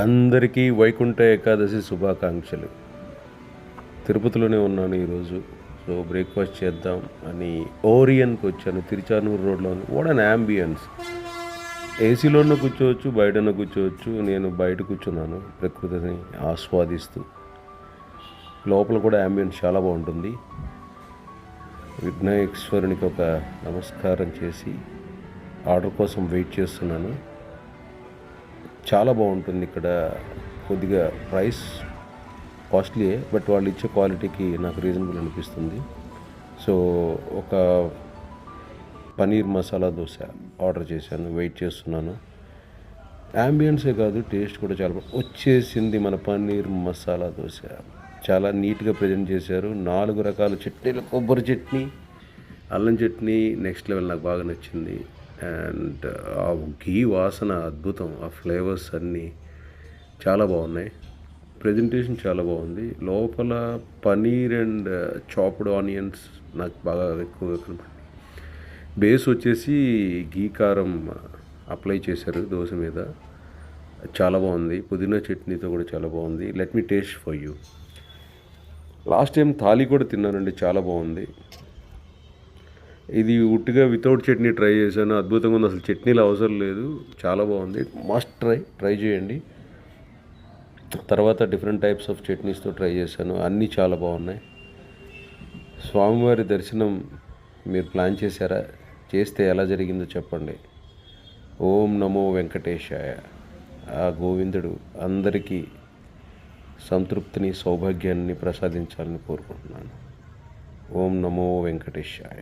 అందరికీ వైకుంఠ ఏకాదశి శుభాకాంక్షలు. తిరుపతిలోనే ఉన్నాను ఈరోజు. సో బ్రేక్ఫాస్ట్ చేద్దాం అని ఓరియన్కి వచ్చాను. తిరుచానూరు రోడ్లోని. What an ambience. ఏసీలోనే కూర్చోవచ్చు, బయటనే కూర్చోవచ్చు. నేను బయట కూర్చున్నాను ప్రకృతిని ఆస్వాదిస్తూ. లోపల కూడా యాంబియన్స్ చాలా బాగుంటుంది. విఘ్నేశ్వరునికి ఒక నమస్కారం చేసి ఆర్డర్ కోసం వెయిట్ చేస్తున్నాను. చాలా బాగుంటుంది ఇక్కడ. కొద్దిగా ప్రైస్ కాస్ట్లీయే, బట్ వాళ్ళు ఇచ్చే క్వాలిటీకి నాకు రీజనబుల్ అనిపిస్తుంది. సో ఒక పనీర్ మసాలా దోశ ఆర్డర్ చేశాను, వెయిట్ చేస్తున్నాను. యాంబియన్సే కాదు, టేస్ట్ కూడా చాలా వచ్చేసింది. మన పన్నీర్ మసాలా దోశ చాలా నీట్గా ప్రజెంట్ చేశారు. 4 రకాల చట్నీలు, కొబ్బరి చట్నీ, అల్లం చట్నీ నెక్స్ట్ లెవెల్, నాకు బాగా నచ్చింది. అండ్ ఆ ఘీ వాసన అద్భుతం. ఆ ఫ్లేవర్స్ అన్నీ చాలా బాగున్నాయి. ప్రజెంటేషన్ చాలా బాగుంది. లోపల పనీర్ అండ్ చాప్డ్ ఆనియన్స్ నాకు బాగా ఎక్కువగా కనపడింది. బేస్ వచ్చేసి ఘీ కారం అప్లై చేశారు దోశ మీద. చాలా బాగుంది. పుదీనా చట్నీతో కూడా చాలా బాగుంది. Let me taste for you. Last time thali కూడా తిన్నానండి, చాలా బాగుంది. ఇది ఉట్టిగా వితౌట్ చట్నీ ట్రై చేశాను. అద్భుతంగా ఉంది. అసలు చట్నీలు అవసరం లేదు. చాలా బాగుంది. మస్ట్ ట్రై చేయండి. తర్వాత డిఫరెంట్ టైప్స్ ఆఫ్ చట్నీస్తో ట్రై చేశాను. అన్నీ చాలా బాగున్నాయి. స్వామివారి దర్శనం మీరు ప్లాన్ చేశారా? చేస్తే ఎలా జరిగిందో చెప్పండి. ఓం నమో వెంకటేశాయ. ఆ గోవిందుడు అందరికీ సంతృప్తిని, సౌభాగ్యాన్ని ప్రసాదించాలని కోరుకుంటున్నాను. ఓం నమో వెంకటేశాయ.